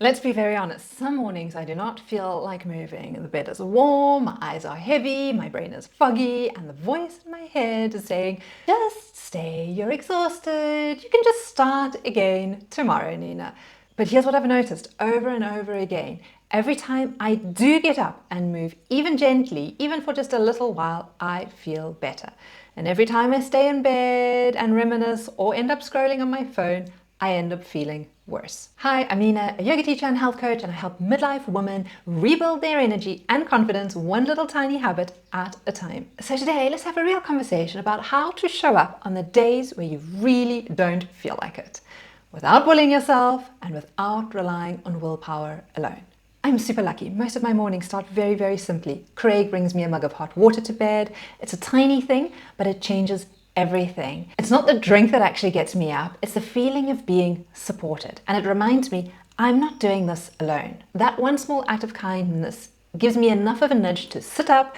Let's be very honest, some mornings I do not feel like moving. The bed is warm, my eyes are heavy, my brain is foggy, and the voice in my head is saying, just stay, you're exhausted, you can just start again tomorrow, Nina. But here's what I've noticed over and over again. Every time I do get up and move, even gently, even for just a little while, I feel better. And every time I stay in bed and reminisce or end up scrolling on my phone, I end up feeling worse. Hi, I'm Nina, a yoga teacher and health coach, and I help midlife women rebuild their energy and confidence one little tiny habit at a time. So today, let's have a real conversation about how to show up on the days where you really don't feel like it, without bullying yourself and without relying on willpower alone. I'm super lucky. Most of my mornings start very, very simply. Craig brings me a mug of hot water to bed. It's a tiny thing, but it changes everything. It's not the drink that actually gets me up, it's the feeling of being supported. And it reminds me, I'm not doing this alone. That one small act of kindness gives me enough of a nudge to sit up,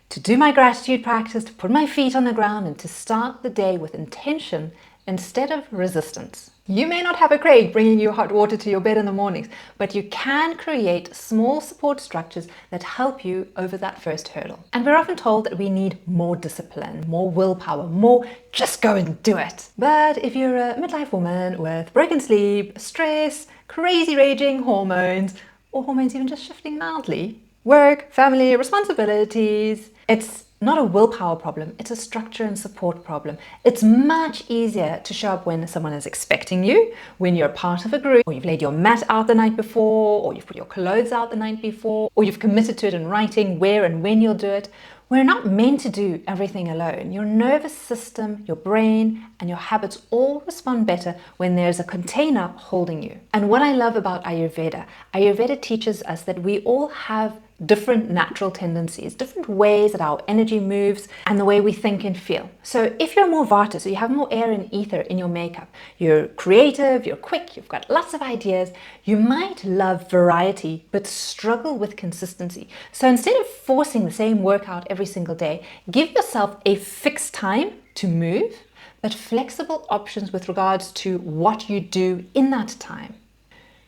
to do my gratitude practice, to put my feet on the ground, and to start the day with intention instead of resistance. You may not have a Craig bringing you hot water to your bed in the mornings, but you can create small support structures that help you over that first hurdle. And we're often told that we need more discipline, more willpower, more just go and do it. But if you're a midlife woman with broken sleep, stress, crazy raging hormones, or hormones even just shifting mildly, work, family, responsibilities, it's not a willpower problem, it's a structure and support problem. It's much easier to show up when someone is expecting you, when you're part of a group, or you've laid your mat out the night before, or you've put your clothes out the night before, or you've committed to it in writing where and when you'll do it. We're not meant to do everything alone. Your nervous system, your brain, and your habits all respond better when there's a container holding you. And what I love about Ayurveda teaches us that we all have different natural tendencies, different ways that our energy moves and the way we think and feel. So if you're more vata, so you have more air and ether in your makeup, you're creative, you're quick, you've got lots of ideas, you might love variety but struggle with consistency. So instead of forcing the same workout every single day, give yourself a fixed time to move, but flexible options with regards to what you do in that time.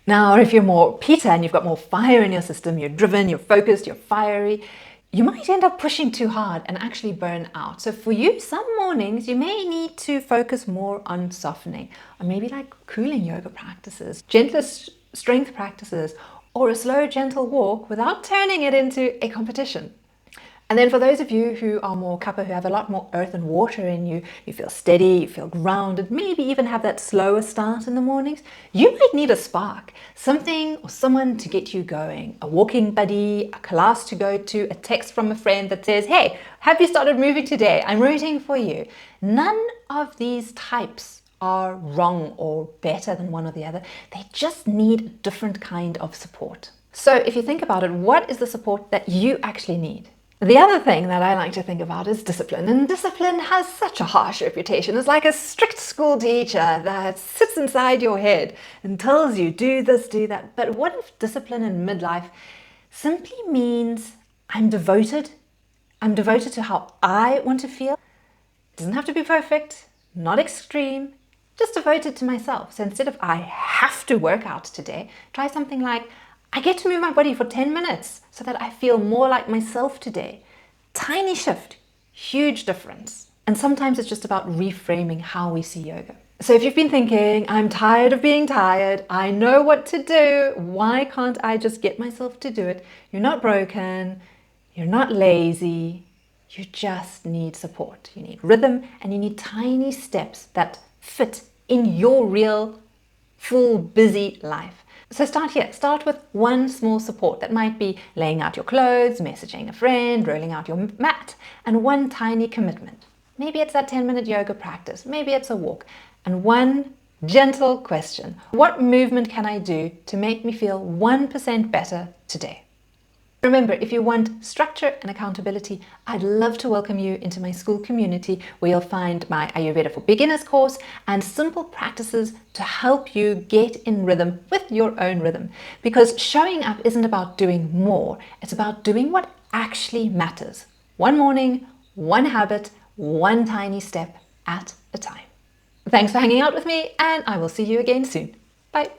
Now, if you're more pitta and you've got more fire in your system, you're driven, you're focused, you're fiery, you might end up pushing too hard and actually burn out. So for you, some mornings you may need to focus more on softening, or maybe like cooling yoga practices, gentler strength practices, or a slow, gentle walk without turning it into a competition. And then for those of you who are more kapha, who have a lot more earth and water in you, you feel steady, you feel grounded, maybe even have that slower start in the mornings, you might need a spark, something or someone to get you going, a walking buddy, a class to go to, a text from a friend that says, hey, have you started moving today? I'm rooting for you. None of these types are wrong or better than one or the other. They just need a different kind of support. So if you think about it, what is the support that you actually need? The other thing that I like to think about is discipline, and discipline has such a harsh reputation. It's like a strict school teacher that sits inside your head and tells you, do this, do that. But what if discipline in midlife simply means I'm devoted to how I want to feel? It doesn't have to be perfect, not extreme, just devoted to myself. So instead of I have to work out today, try something like I get to move my body for 10 minutes so that I feel more like myself today. Tiny shift, huge difference. And sometimes it's just about reframing how we see yoga. So if you've been thinking, I'm tired of being tired, I know what to do, why can't I just get myself to do it? You're not broken, you're not lazy, you just need support. You need rhythm and you need tiny steps that fit in your real, full, busy life. So start here. Start with one small support. That might be laying out your clothes, messaging a friend, rolling out your mat, and one tiny commitment. Maybe it's that 10-minute yoga practice. Maybe it's a walk. And one gentle question. What movement can I do to make me feel 1% better today? Remember, if you want structure and accountability, I'd love to welcome you into my Skool community where you'll find my Ayurveda for Beginners course and simple practices to help you get in rhythm with your own rhythm. Because showing up isn't about doing more, it's about doing what actually matters. One morning, one habit, one tiny step at a time. Thanks for hanging out with me, and I will see you again soon. Bye.